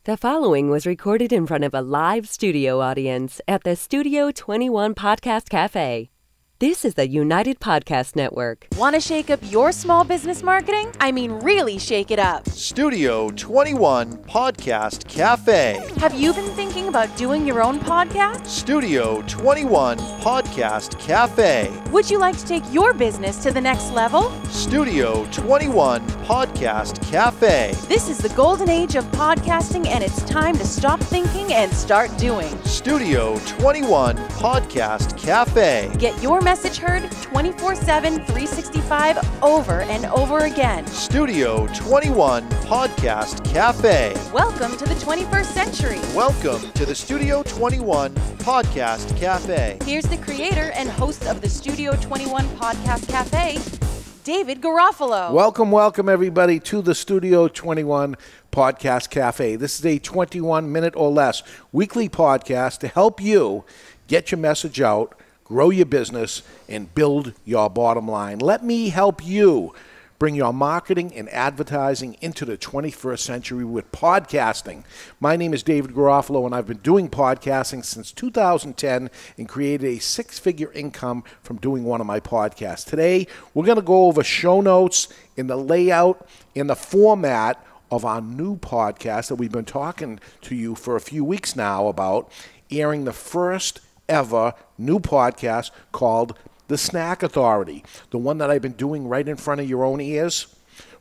The following was recorded in front of a live studio audience at the Studio 21 Podcast Café. This is the United Podcast Network. Want to shake up your small business marketing? I mean, really shake it up. Studio 21 Podcast Café. Have you been thinking about doing your own podcast? Studio 21 Podcast Café. Would you like to take your business to the next level? Studio 21 Podcast Café. This is the golden age of podcasting, and it's time to stop thinking and start doing. Studio 21 Podcast Café. Get your message heard 24/7, 365, over and over again. Studio 21 Podcast Café. Welcome to the 21st century. Welcome to the Studio 21 Podcast Café. Here's the creator and host of the Studio 21 Podcast Café, David Garofalo. Welcome everybody to the Studio 21 Podcast Cafe. This is a 21-minute or less weekly podcast to help you get your message out, grow your business, and build your bottom line. Let me help you bring your marketing and advertising into the 21st century with podcasting. My name is David Garofalo, and I've been doing podcasting since 2010 and created a six-figure income from doing one of my podcasts. Today, we're going to go over show notes and the layout and the format of our new podcast that we've been talking to you for a few weeks now about, airing the first ever new podcast called The Snack Authority, the one that I've been doing right in front of your own ears.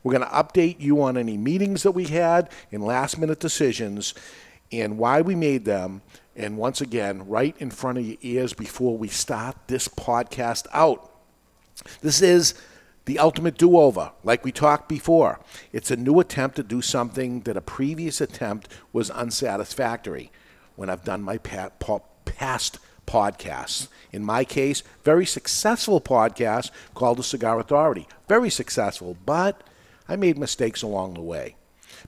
We're going to update you on any meetings that we had and last-minute decisions and why we made them, and once again, right in front of your ears before we start this podcast out. This is the ultimate do-over, like we talked before. It's a new attempt to do something that a previous attempt was unsatisfactory when I've done my past podcasts. In my case, very successful podcast called The Cigar Authority. Very successful, but I made mistakes along the way.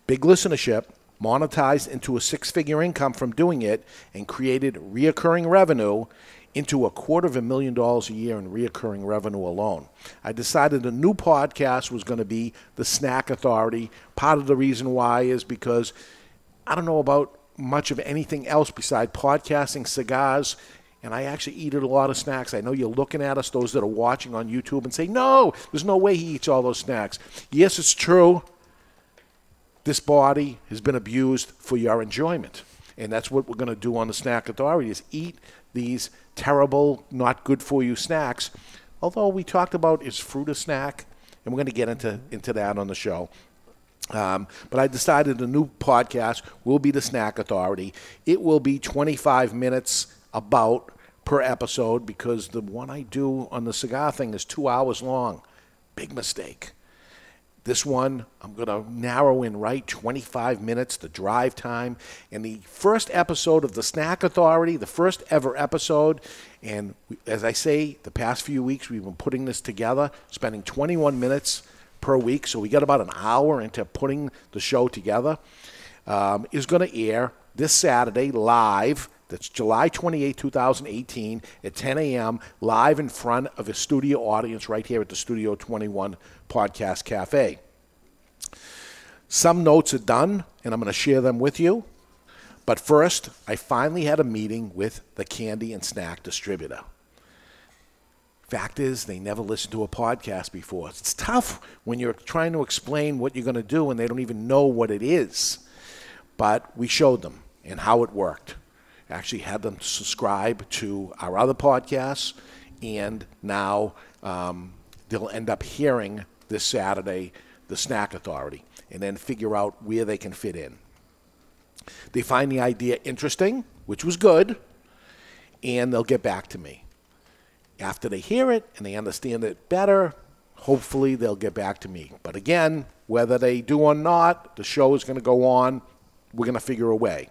Big listenership, monetized into a six-figure income from doing it, and created reoccurring revenue into $250,000 a year in reoccurring revenue alone. I decided a new podcast was going to be The Snack Authority. Part of the reason why is because I don't know about much of anything else besides podcasting, cigars, and I actually eat a lot of snacks. I know you're looking at us, those that are watching on YouTube, and say, no, there's no way he eats all those snacks. Yes, it's true. This body has been abused for your enjoyment. And that's what we're going to do on the Snack Authority, is eat these terrible, not good for you snacks. Although we talked about, is fruit a snack? And we're going to get into that on the show. But I decided the new podcast will be the Snack Authority. It will be 25 minutes about per episode, because the one I do on the cigar thing is 2 hours long. Big mistake. This one, I'm going to narrow in right 25 minutes, the drive time. And the first episode of the Snack Authority, the first ever episode, and as I say, the past few weeks we've been putting this together, spending 21 minutes per week, so we got about an hour into putting the show together, is going to air this Saturday live. That's July 28, 2018 at 10 a.m. live in front of a studio audience right here at the Studio 21 Podcast Cafe. Some notes are done, and I'm going to share them with you. But first, I finally had a meeting with the candy and snack distributor. Fact is, they never listened to a podcast before. It's tough when you're trying to explain what you're going to do and they don't even know what it is. But we showed them and how it worked. Actually had them subscribe to our other podcasts, and now they'll end up hearing this Saturday the Snack Authority, and then figure out where they can fit in. They find the idea interesting, which was good, and they'll get back to me. After they hear it and they understand it better, hopefully they'll get back to me. But again, whether they do or not, the show is going to go on. We're going to figure a way.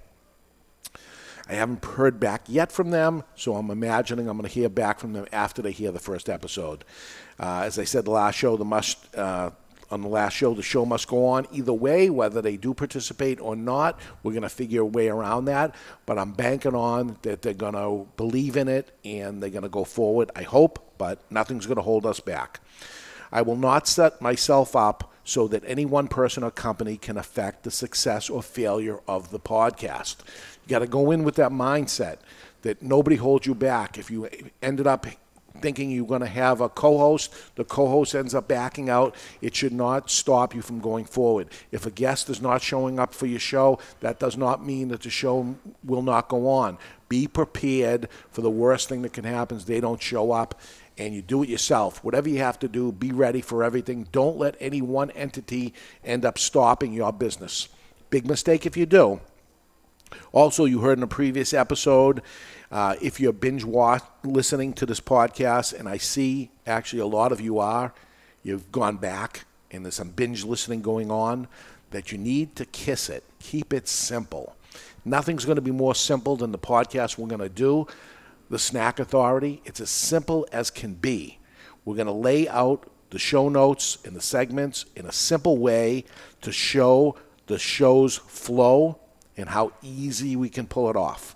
I haven't heard back yet from them, so I'm imagining I'm going to hear back from them after they hear the first episode. As I said, the show must go on either way, whether they do participate or not. We're going to figure a way around that, but I'm banking on that they're going to believe in it and they're going to go forward, I hope, but nothing's going to hold us back. I will not set myself up so that any one person or company can affect the success or failure of the podcast. You got to go in with that mindset that nobody holds you back. If you ended up thinking you're going to have a co-host, the co-host ends up backing out, it should not stop you from going forward. If a guest is not showing up for your show, that does not mean that the show will not go on. Be prepared for the worst thing that can happen is they don't show up, and you do it yourself. Whatever you have to do, be ready for everything. Don't let any one entity end up stopping your business. Big mistake if you do. Also, you heard in a previous episode, if you're binge listening to this podcast, and I see actually a lot of you are, you've gone back and there's some binge listening going on, that you need to kiss it. Keep it simple. Nothing's going to be more simple than the podcast we're going to do, the Snack Authority. It's as simple as can be. We're going to lay out the show notes and the segments in a simple way to show the show's flow and how easy we can pull it off.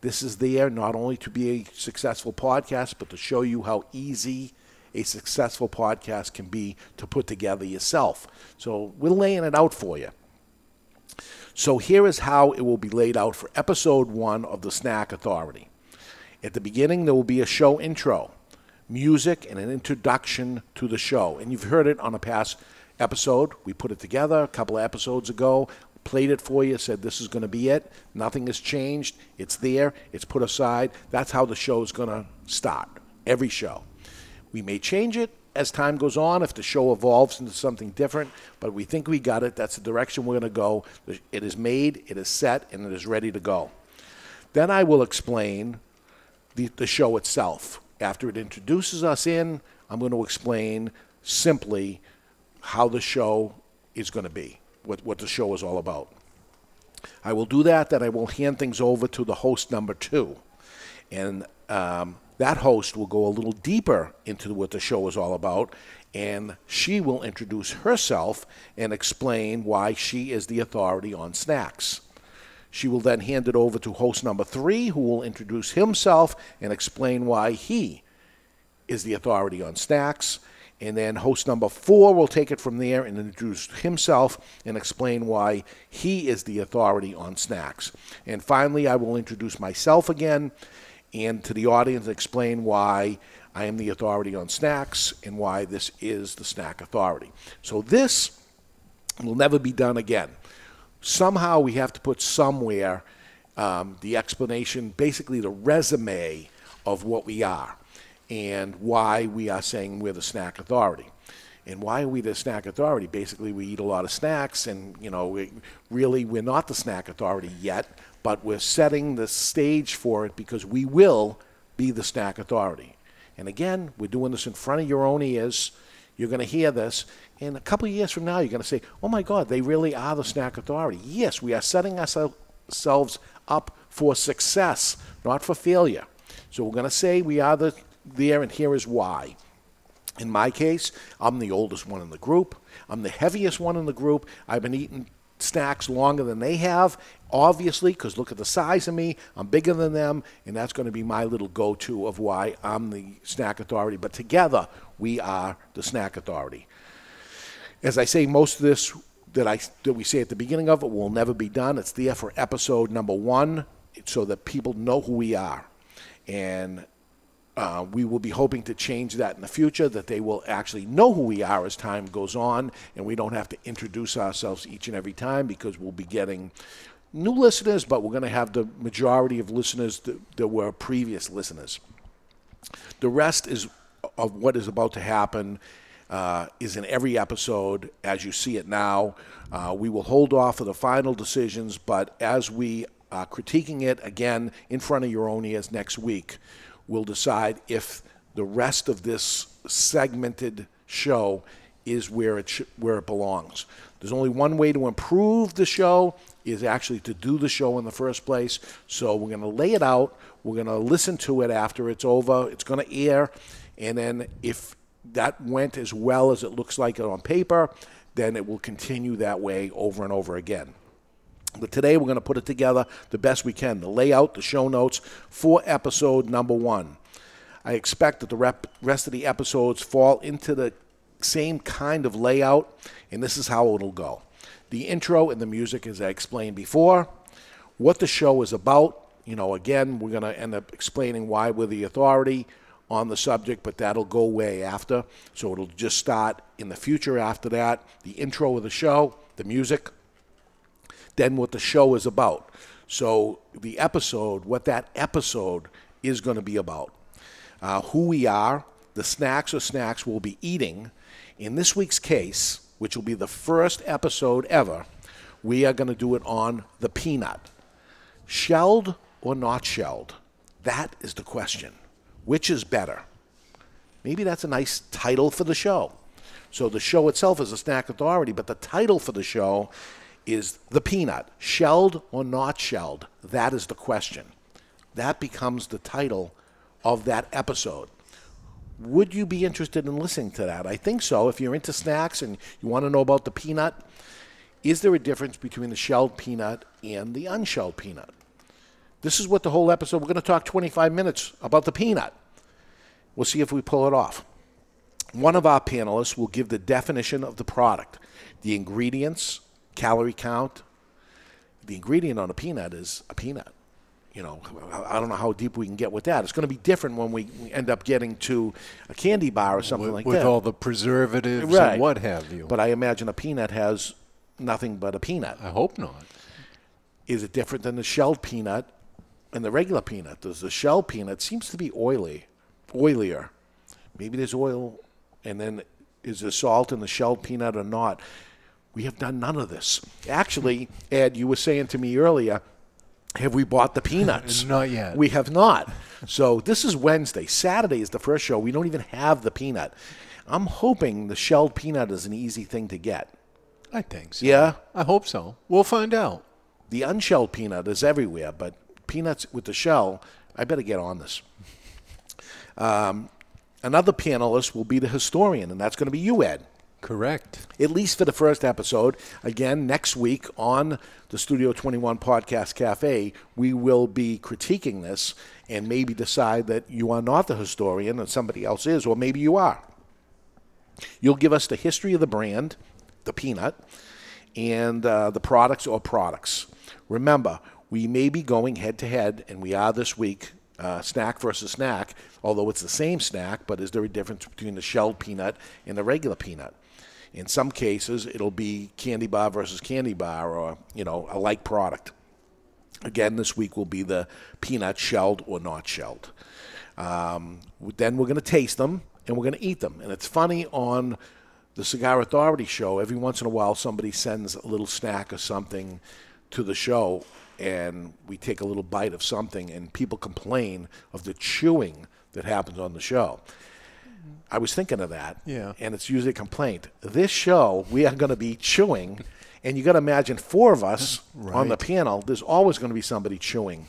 This is there not only to be a successful podcast, but to show you how easy a successful podcast can be to put together yourself. So we're laying it out for you. So here is how it will be laid out for episode 1 of the Snack Authority. At the beginning, there will be a show intro, music, and an introduction to the show. And you've heard it on a past episode. We put it together a couple of episodes ago, played it for you, said this is going to be it. Nothing has changed. It's there. It's put aside. That's how the show is going to start, every show. We may change it as time goes on if the show evolves into something different, but we think we got it. That's the direction we're going to go. It is made, it is set, and it is ready to go. Then I will explain the show itself. After it introduces us in, I'm going to explain simply how the show is going to be, what the show is all about. I will do that, then I will hand things over to the host number 2. And that host will go a little deeper into what the show is all about, and she will introduce herself and explain why she is the authority on snacks. She will then hand it over to host number 3, who will introduce himself and explain why he is the authority on snacks. And then host number 4 will take it from there and introduce himself and explain why he is the authority on snacks. And finally, I will introduce myself again and to the audience explain why I am the authority on snacks and why this is the Snack Authority. So this will never be done again. Somehow we have to put somewhere the explanation, basically the resume of what we are and why we are saying we're the Snack Authority. And why are we the Snack Authority? Basically, we eat a lot of snacks, and we're not the Snack Authority yet, but we're setting the stage for it because we will be the Snack Authority. And again, we're doing this in front of your own ears. You're going to hear this, and a couple of years from now, you're going to say, oh my God, they really are the Snack Authority. Yes, we are setting ourselves up for success, not for failure. So we're going to say we are there, and here is why. In my case, I'm the oldest one in the group. I'm the heaviest one in the group. I've been eating snacks longer than they have, obviously, because look at the size of me. I'm bigger than them, and that's going to be my little go-to of why I'm the Snack Authority. But together, we are the Snack Authority. As I say, most of this that we say at the beginning of it will never be done. It's there for episode number 1 so that people know who we are. And we will be hoping to change that in the future, that they will actually know who we are as time goes on, and we don't have to introduce ourselves each and every time because we'll be getting new listeners, but we're going to have the majority of listeners that were previous listeners. The rest of what is about to happen is in every episode as you see it now. We will hold off for the final decisions, but as we are critiquing it again in front of your own ears next week, we'll decide if the rest of this segmented show is where it belongs. There's only one way to improve the show is actually to do the show in the first place. So we're going to lay it out. We're going to listen to it after it's over. It's going to air. And then if that went as well as it looks like it on paper, then it will continue that way over and over again. But today we're going to put it together the best we can, the layout, the show notes for episode number 1. I expect that the rest of the episodes fall into the same kind of layout, and this is how it'll go. The intro and the music, as I explained before, what the show is about. Again, we're going to end up explaining why we're the authority on the subject, but that'll go way after. So it'll just start in the future after that. The intro of the show, the music, then what the show is about. So the episode, what that episode is going to be about. Who we are, the snacks or snacks we'll be eating. In this week's case, which will be the first episode ever, we are going to do it on the peanut. Shelled or not shelled? That is the question. Which is better? Maybe that's a nice title for the show. So the show itself is a snack authority, but the title for the show is the peanut. Shelled or not shelled? That is the question. That becomes the title of that episode. Would you be interested in listening to that? I think so. If you're into snacks and you want to know about the peanut, is there a difference between the shelled peanut and the unshelled peanut? This is what the whole episode, we're going to talk 25 minutes about the peanut. We'll see if we pull it off. One of our panelists will give the definition of the product, the ingredients, calorie count. The ingredient on a peanut is a peanut. I don't know how deep we can get with that. It's going to be different when we end up getting to a candy bar or something like that. With all the preservatives right. and what have you. But I imagine a peanut has nothing but a peanut. I hope not. Is it different than the shelled peanut and the regular peanut? Does the shelled peanut seems to be oilier. Maybe there's oil, and then is there salt in the shelled peanut or not? We have done none of this. Actually, Ed, you were saying to me earlier, have we bought the peanuts? Not yet. We have not. So this is Wednesday. Saturday is the first show. We don't even have the peanut. I'm hoping the shelled peanut is an easy thing to get. I think so. Yeah? I hope so. We'll find out. The unshelled peanut is everywhere, but peanuts with the shell, I better get on this. Another panelist will be the historian, and that's going to be you, Ed. Correct. At least for the first episode. Again, next week on the Studio 21 Podcast Café, we will be critiquing this and maybe decide that you are not the historian and somebody else is, or maybe you are. You'll give us the history of the brand, the peanut, and the products or products. Remember, we may be going head-to-head, and we are this week, snack versus snack, although it's the same snack, but is there a difference between the shelled peanut and the regular peanut? In some cases, it'll be candy bar versus candy bar or, a like product. Again, this week will be the peanut shelled or not shelled. Then we're going to taste them, and we're going to eat them. And it's funny, on the Cigar Authority show, every once in a while somebody sends a little snack or something to the show, and we take a little bite of something, and people complain of the chewing that happens on the show. I was thinking of that, and it's usually a complaint. This show, we are going to be chewing, and you got to imagine 4 of us on the panel. There's always going to be somebody chewing.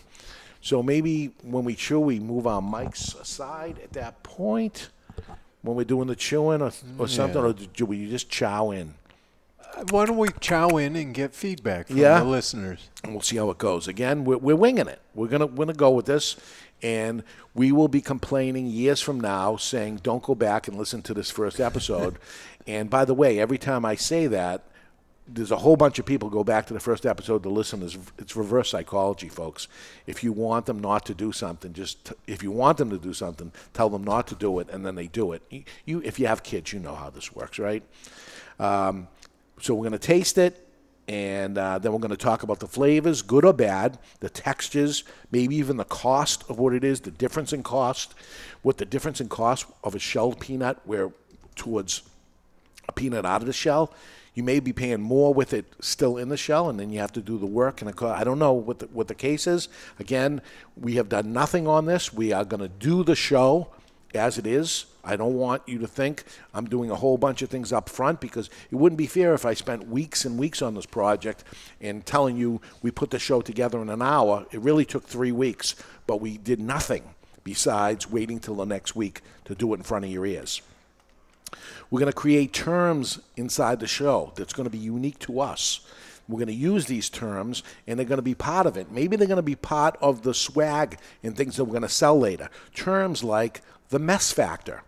So maybe when we chew, we move our mics aside at that point when we're doing the chewing or something, or do we just chow in? Why don't we chow in and get feedback from the listeners? And we'll see how it goes. Again, we're winging it. We're gonna go with this, and we will be complaining years from now, saying, "Don't go back and listen to this first episode." And by the way, every time I say that, there's a whole bunch of people go back to the first episode to listen. It's reverse psychology, folks. If you want them not to do something, if you want them to do something, tell them not to do it, and then they do it. If you have kids, you know how this works, right? So we're going to taste it, and then we're going to talk about the flavors, good or bad, the textures, maybe even the cost of what it is, the difference in cost, what the difference in cost of a shelled peanut towards a peanut out of the shell. You may be paying more with it still in the shell, and then you have to do the work. And I don't know what the case is. Again, we have done nothing on this. We are going to do the show as it is. I don't want you to think I'm doing a whole bunch of things up front, because it wouldn't be fair if I spent weeks and weeks on this project and telling you we put the show together in an hour. It really took 3 weeks, but we did nothing besides waiting till the next week to do it in front of your ears. We're going to create terms inside the show that's going to be unique to us. We're going to use these terms, and they're going to be part of it. Maybe they're going to be part of the swag and things that we're going to sell later. Terms like the mess factor.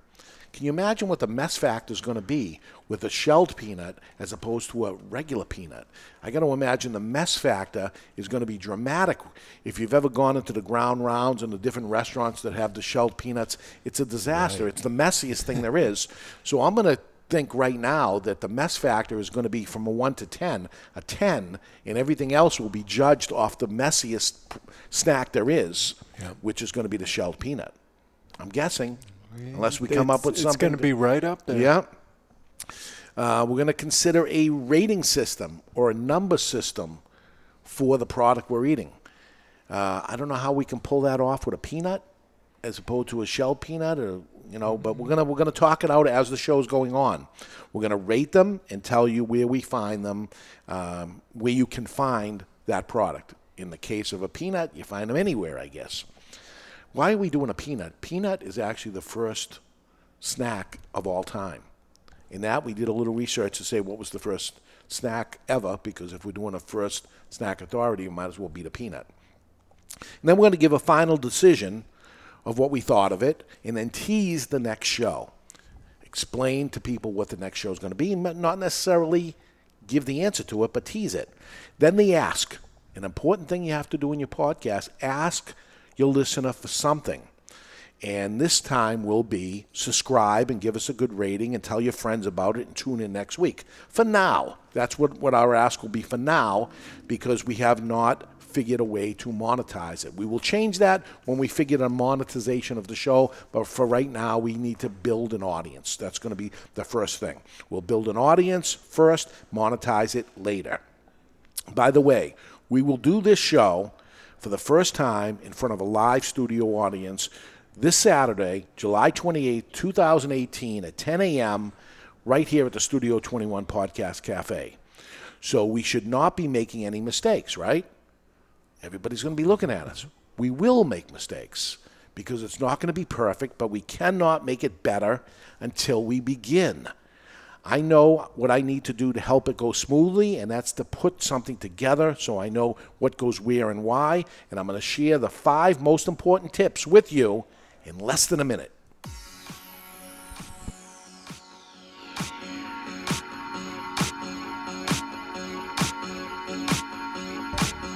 Can you imagine what the mess factor is going to be with a shelled peanut as opposed to a regular peanut? I got to imagine the mess factor is going to be dramatic. If you've ever gone into the ground rounds and the different restaurants that have the shelled peanuts, it's a disaster. Right. It's the messiest thing there is. So I'm going to think right now that the mess factor is going to be from a 1 to 10, a 10, and everything else will be judged off the messiest snack there is, which is going to be the shelled peanut. I'm guessing. Unless we come up with something. It's going to be right up there. Yeah. We're going to consider a rating system or a number system for the product we're eating. I don't know how we can pull that off with a peanut as opposed to a shelled peanut, or but we're gonna talk it out as the show's going on. We're going to rate them and tell you where we find them, where you can find that product. In the case of a peanut, you find them anywhere, I guess. Why are we doing a peanut? Peanut is actually the first snack of all time. In that, we did a little research to say what was the first snack ever, because if we're doing a first snack authority, it might as well be the peanut. And then we're going to give a final decision of what we thought of it, and then tease the next show. Explain to people what the next show is going to be, not necessarily give the answer to it, but tease it. Then the ask. An important thing you have to do in your podcast, ask your listener for something. And this time will be subscribe and give us a good rating and tell your friends about it and tune in next week. For now, that's what our ask will be for now, because we have not figured a way to monetize it. We will change that when we figure the monetization of the show, but for right now, we need to build an audience. That's going to be the first thing. We'll build an audience first, monetize it later. By the way, we will do this show for the first time in front of a live studio audience this Saturday, July 28, 2018 at 10 a.m. right here at the Studio 21 Podcast Café. So we should not be making any mistakes, right? Everybody's going to be looking at us. We will make mistakes because it's not going to be perfect, but we cannot make it better until we begin. I know what I need to do to help it go smoothly, and that's to put something together so I know what goes where and why, and I'm going to share the 5 most important tips with you in less than a minute.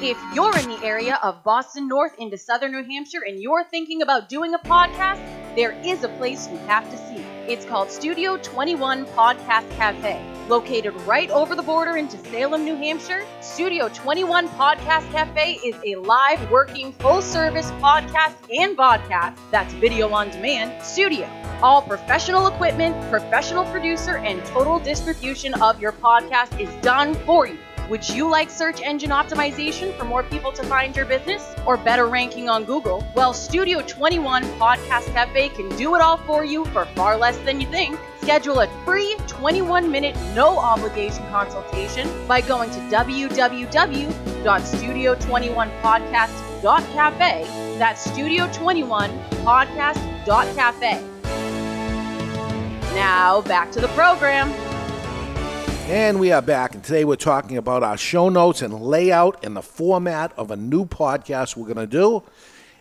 If you're in the area of Boston North into Southern New Hampshire and you're thinking about doing a podcast, there is a place you have to see. It's called Studio 21 Podcast Café. Located right over the border into Salem, New Hampshire, Studio 21 Podcast Café is a live, working, full-service podcast and vodcast, that's video on demand, studio. All professional equipment, professional producer, and total distribution of your podcast is done for you. Would you like search engine optimization for more people to find your business or better ranking on Google? Well, Studio 21 Podcast Cafe can do it all for you for far less than you think. Schedule a free 21-minute, no-obligation consultation by going to www.studio21podcast.cafe. That's studio21podcast.cafe. Now, back to the program. And we are back, and today we're talking about our show notes and layout and the format of a new podcast we're going to do,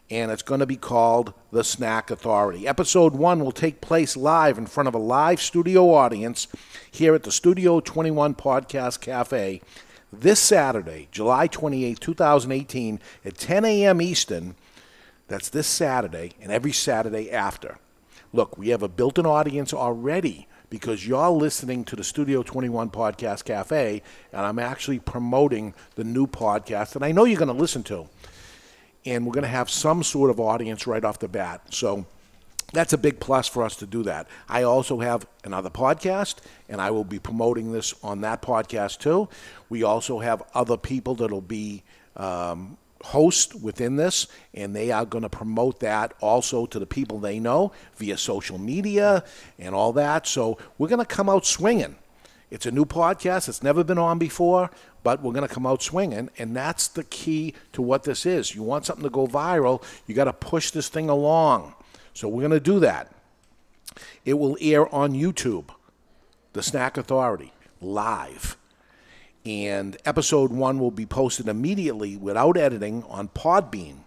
and it's going to be called The Snack Authority. Episode 1 will take place live in front of a live studio audience here at the Studio 21 Podcast Cafe this Saturday, July 28, 2018, at 10 a.m. Eastern. That's this Saturday and every Saturday after. Look, we have a built-in audience already, because you're listening to the Studio 21 Podcast Cafe, and I'm actually promoting the new podcast that I know you're going to listen to. And we're going to have some sort of audience right off the bat. So that's a big plus for us to do that. I also have another podcast, and I will be promoting this on that podcast too. We also have other people that will be host within this, and they are going to promote that also to the people they know via social media and all that. So we're going to come out swinging. It's a new podcast. It's never been on before, but we're going to come out swinging, and that's the key to what this is. You want something to go viral, you got to push this thing along. So we're going to do that. It will air on YouTube, The Snack Authority, live. And episode 1 will be posted immediately without editing on Podbean.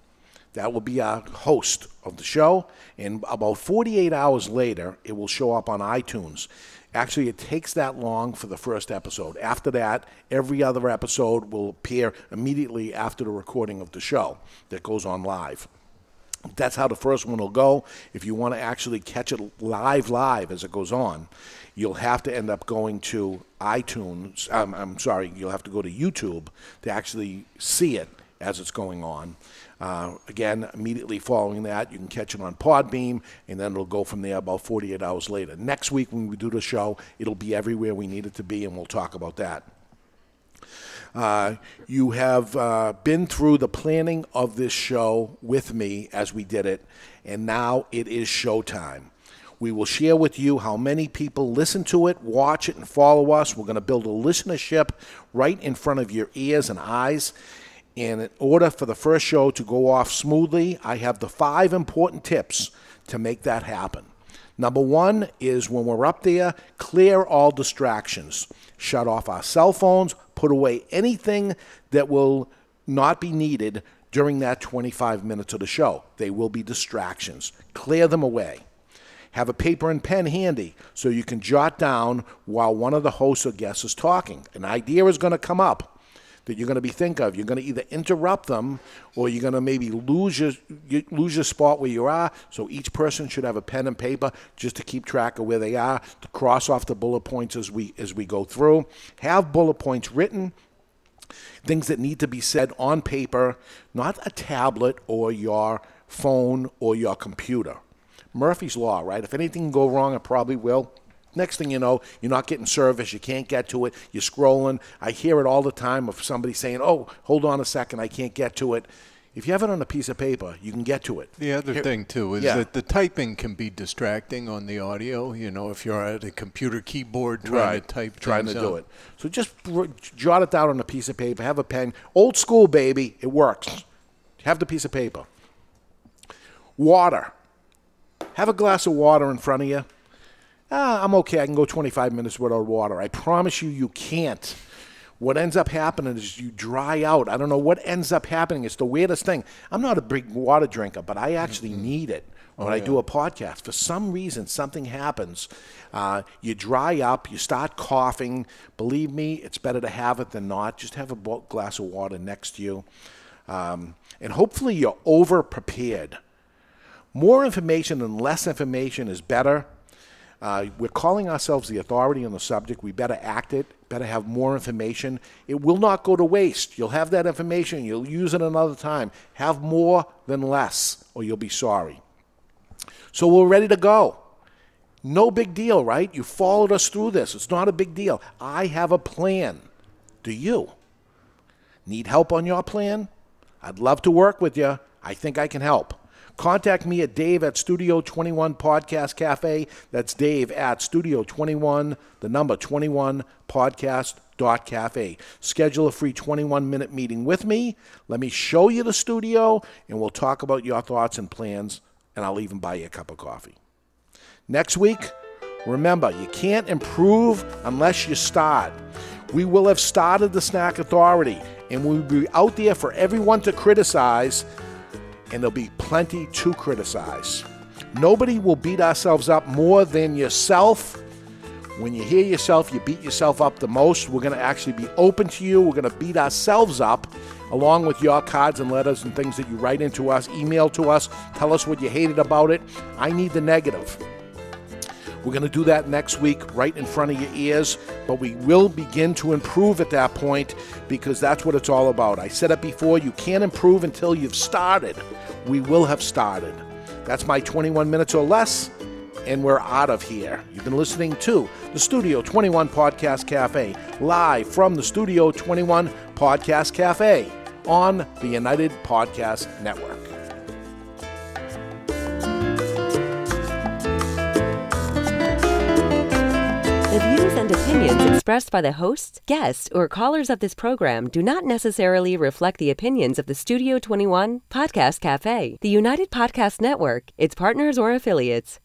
That will be our host of the show, and about 48 hours later, it will show up on iTunes. Actually, it takes that long for the first episode. After that, every other episode will appear immediately after the recording of the show that goes on live. That's how the first one will go. If you want to actually catch it live as it goes on, you'll have to end up going to iTunes. You'll have to go to YouTube to actually see it as it's going on. Again, immediately following that, you can catch it on Podbeam, and then it'll go from there about 48 hours later. Next week when we do the show, it'll be everywhere we need it to be, and we'll talk about that. You have been through the planning of this show with me as we did it, and now it is showtime. We will share with you how many people listen to it, watch it, and follow us. We're going to build a listenership right in front of your ears and eyes. And in order for the first show to go off smoothly, I have the 5 important tips to make that happen. Number 1 is when we're up there, clear all distractions. Shut off our cell phones, put away anything that will not be needed during that 25 minutes of the show. They will be distractions. Clear them away. Have a paper and pen handy so you can jot down while one of the hosts or guests is talking. An idea is going to come up that you're going to be thinking of. You're going to either interrupt them or you're going to maybe lose your spot where you are. So each person should have a pen and paper just to keep track of where they are, to cross off the bullet points as we go through. Have bullet points written, things that need to be said on paper, not a tablet or your phone or your computer. Murphy's Law, right? If anything can go wrong, it probably will. Next thing you know, you're not getting service, you can't get to it, you're scrolling. I hear it all the time of somebody saying, oh, hold on a second, I can't get to it. If you have it on a piece of paper, you can get to it. The other thing, too, is that the typing can be distracting on the audio. You know, if you're at a computer keyboard trying to type trying to things do out. it. So just jot it down on a piece of paper, have a pen. Old school, baby, it works. Have the piece of paper. Water. Have a glass of water in front of you. I'm okay. I can go 25 minutes without water. I promise you can't. What ends up happening is you dry out. I don't know what ends up happening. It's the weirdest thing. I'm not a big water drinker, but I actually need it when I do a podcast. For some reason, something happens. You dry up. You start coughing. Believe me, it's better to have it than not. Just have a glass of water next to you. And hopefully you're over-prepared. More information and less information is better. We're calling ourselves the authority on the subject. We better act it, better have more information. It will not go to waste. You'll have that information. You'll use it another time. Have more than less, or you'll be sorry. So we're ready to go. No big deal, right? You followed us through this. It's not a big deal. I have a plan. Do you? Need help on your plan? I'd love to work with you. I think I can help. Contact me at Dave at Studio 21 Podcast Café. That's Dave at Studio 21, the number 21 podcast.cafe. Schedule a free 21-minute meeting with me. Let me show you the studio, and we'll talk about your thoughts and plans, and I'll even buy you a cup of coffee. Next week, remember, you can't improve unless you start. We will have started the Snack Authority, and we'll be out there for everyone to criticize, and there'll be plenty to criticize. Nobody will beat ourselves up more than yourself. When you hear yourself, you beat yourself up the most. We're going to actually be open to you. We're going to beat ourselves up along with your cards and letters and things that you write into us, email to us, tell us what you hated about it. I need the negative. We're going to do that next week right in front of your ears, but we will begin to improve at that point because that's what it's all about. I said it before, you can't improve until you've started. We will have started. That's my 21 minutes or less, and we're out of here. You've been listening to the Studio 21 Podcast Cafe, live from the Studio 21 Podcast Cafe on the United Podcast Network. The views and opinions expressed by the hosts, guests, or callers of this program do not necessarily reflect the opinions of the Studio 21 Podcast Cafe, the United Podcast Network, its partners, or affiliates.